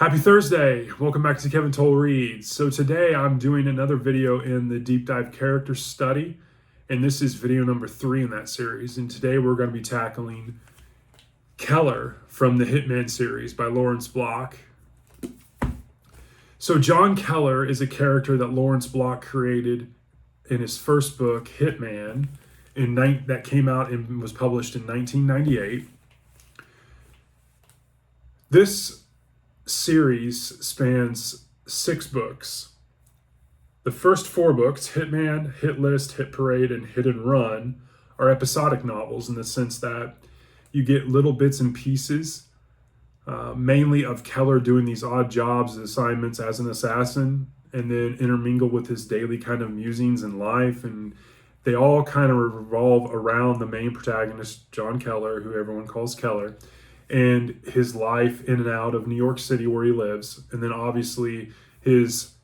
Happy Thursday! Welcome back to Kevin Toll Reads. So today I'm doing another video in the deep dive character study, and this is video number 3 in that series. And today we're going to be tackling Keller from the Hitman series by Lawrence Block. So John Keller is a character that Lawrence Block created in his first book, Hitman, that came out and was published in 1998. This series spans 6 books. The first 4 books, Hitman, Hit List, Hit Parade, and Hit and Run, are episodic novels in the sense that you get little bits and pieces, mainly of Keller doing these odd jobs and assignments as an assassin, and then intermingle with his daily kind of musings in life, and they all kind of revolve around the main protagonist, John Keller, who everyone calls Keller, and his life in and out of New York City where he lives, and then obviously his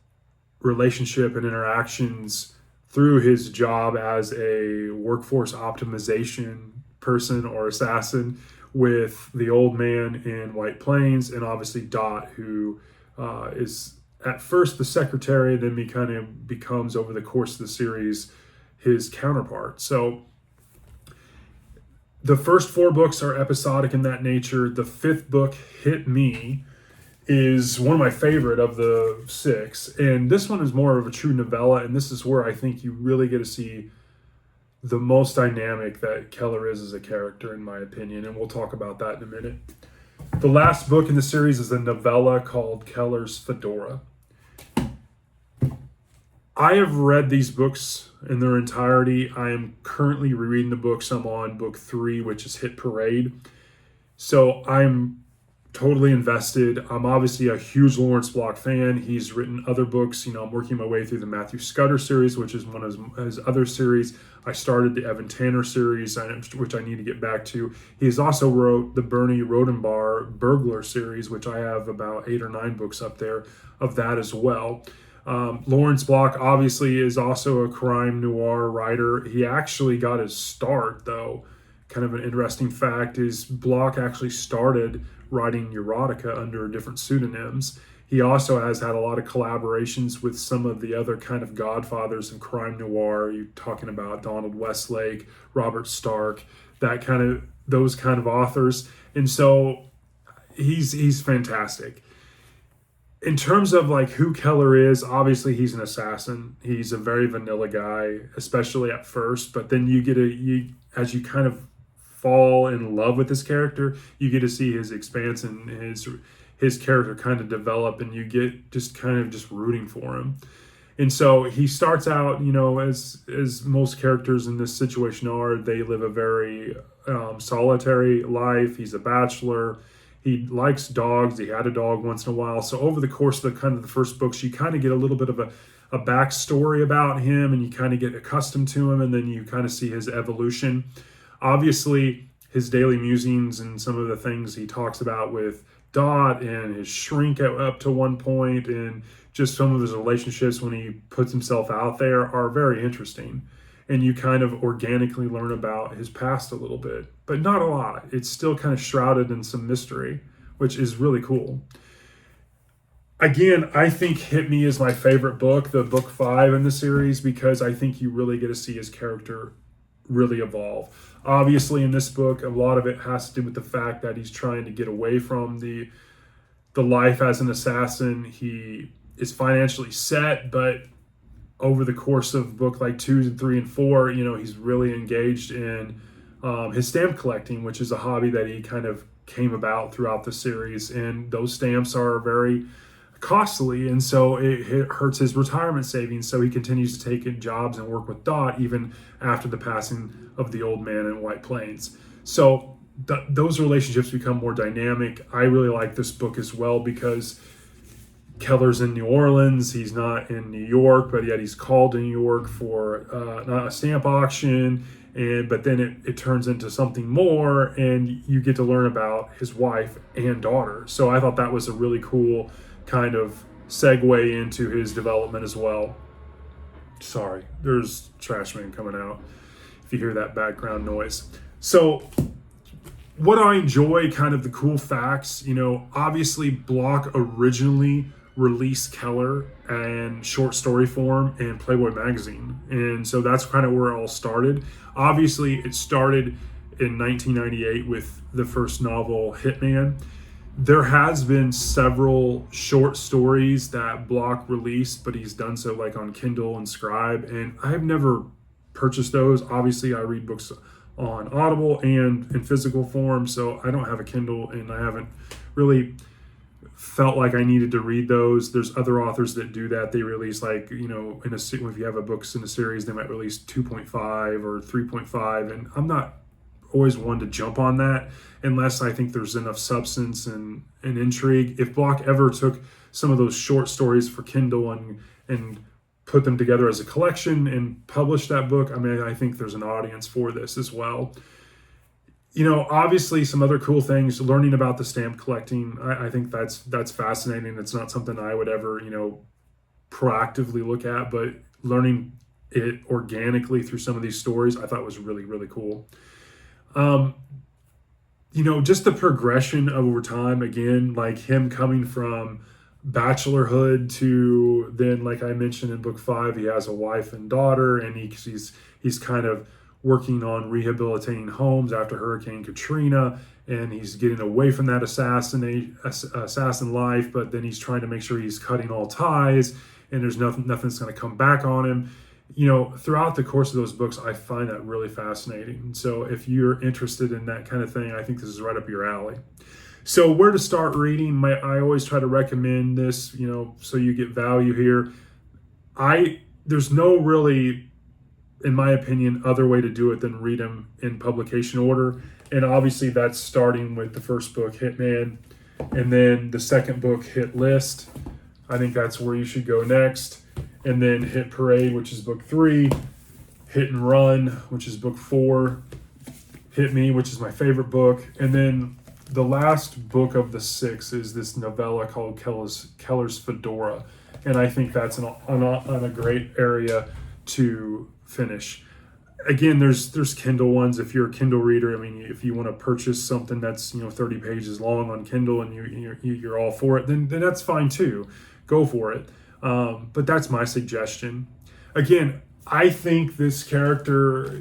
relationship and interactions through his job as a workforce optimization person or assassin with the old man in White Plains, and obviously Dot, who is at first the secretary, then he kind of becomes, over the course of the series, his counterpart. So the first 4 books are episodic in that nature. The 5th book, Hit Me, is one of my favorite of the 6. And this one is more of a true novella, and this is where I think you really get to see the most dynamic that Keller is as a character, in my opinion, and we'll talk about that in a minute. The last book in the series is a novella called Keller's Fedora. I have read these books in their entirety. I am currently rereading the books. I'm on book 3, which is Hit Parade. So I'm totally invested. I'm obviously a huge Lawrence Block fan. He's written other books. I'm working my way through the Matthew Scudder series, which is one of his other series. I started the Evan Tanner series, which I need to get back to. He's also wrote the Bernie Rodenbar Burglar series, which I have about 8 or 9 books up there of that as well. Lawrence Block obviously is also a crime noir writer. He actually got his start, though. Kind of an interesting fact is Block actually started writing erotica under different pseudonyms. He also has had a lot of collaborations with some of the other kind of godfathers in crime noir. You're talking about Donald Westlake, Robert Stark, those kind of authors. And so he's fantastic. In terms of like who Keller is, obviously he's an assassin. He's a very vanilla guy, especially at first, but then as you kind of fall in love with this character, you get to see his expanse and his character kind of develop, and you get just rooting for him. And so he starts out, as most characters in this situation are, they live a very solitary life. He's a bachelor. He likes dogs. He had a dog once in a while. So over the course of the first books, you kind of get a little bit of a backstory about him, and you kind of get accustomed to him, and then you kind of see his evolution. Obviously, his daily musings and some of the things he talks about with Dot and his shrink up to one point, and just some of his relationships when he puts himself out there, are very interesting. And you kind of organically learn about his past a little bit, but not a lot. It's still kind of shrouded in some mystery, which is really cool. Again, I think Hit Me is my favorite book, the book 5 in the series, because I think you really get to see his character really evolve. Obviously, in this book, a lot of it has to do with the fact that he's trying to get away from the life as an assassin. He is financially set, but over the course of book like 2 and 3 and 4, he's really engaged in his stamp collecting, which is a hobby that he kind of came about throughout the series. And those stamps are very costly, and so it hurts his retirement savings. So he continues to take in jobs and work with Dot even after the passing of the old man in White Plains. So those relationships become more dynamic. I really like this book as well because Keller's in New Orleans. He's not in New York, but yet he's called to New York for a stamp auction. But then it turns into something more, and you get to learn about his wife and daughter. So I thought that was a really cool kind of segue into his development as well. Sorry, there's trash man coming out if you hear that background noise. So what I enjoy, kind of the cool facts, obviously Block originally released Keller and short story form and Playboy magazine. And so that's kind of where it all started. Obviously, it started in 1998 with the first novel, Hitman. There has been several short stories that Block released, but he's done so like on Kindle and Scribe, and I've never purchased those. Obviously, I read books on Audible and in physical form, so I don't have a Kindle, and I haven't really felt like I needed to read those. There's other authors that do that. They release like, if you have a books in a series, they might release 2.5 or 3.5, and I'm not always one to jump on that unless I think there's enough substance and intrigue. If Block ever took some of those short stories for Kindle and put them together as a collection and published that book, I mean, I think there's an audience for this as well. Obviously some other cool things, learning about the stamp collecting. I think that's fascinating. It's not something I would ever, proactively look at, but learning it organically through some of these stories, I thought was really, really cool. Just the progression over time, again, like him coming from bachelorhood to then, like I mentioned in book 5, he has a wife and daughter, and he's kind of working on rehabilitating homes after Hurricane Katrina, and he's getting away from that assassin life, but then he's trying to make sure he's cutting all ties, and there's nothing's going to come back on him. Throughout the course of those books, I find that really fascinating. So if you're interested in that kind of thing, I think this is right up your alley. So where to start reading? I always try to recommend this, so you get value here. There's no really, in my opinion, other way to do it than read them in publication order. And obviously that's starting with the first book, Hitman, and then the second book, Hit List. I think that's where you should go next. And then Hit Parade, which is book 3, Hit and Run, which is book 4, Hit Me, which is my favorite book, and then the last book of the 6 is this novella called Keller's Fedora, and I think that's on a great area to finish. Again, there's Kindle ones. If you're a Kindle reader, I mean, if you want to purchase something that's 30 pages long on Kindle and you're all for it, then that's fine too. Go for it. But that's my suggestion. Again, I think this character,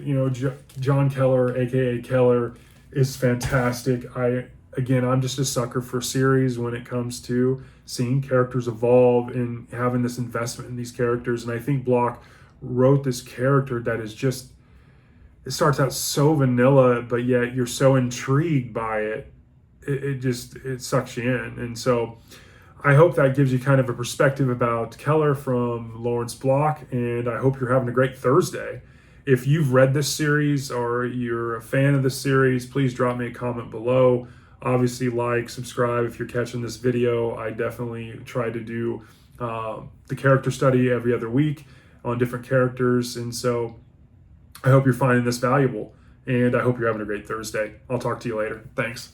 John Keller, aka Keller, is fantastic. I'm just a sucker for series when it comes to seeing characters evolve and having this investment in these characters. And I think Block wrote this character that is just, it starts out so vanilla, but yet you're so intrigued by it. It sucks you in. And so I hope that gives you kind of a perspective about Keller from Lawrence Block, and I hope you're having a great Thursday. If you've read this series or you're a fan of this series, please drop me a comment below. Obviously, like, subscribe if you're catching this video. I definitely try to do the character study every other week on different characters, and so I hope you're finding this valuable, and I hope you're having a great Thursday. I'll talk to you later. Thanks.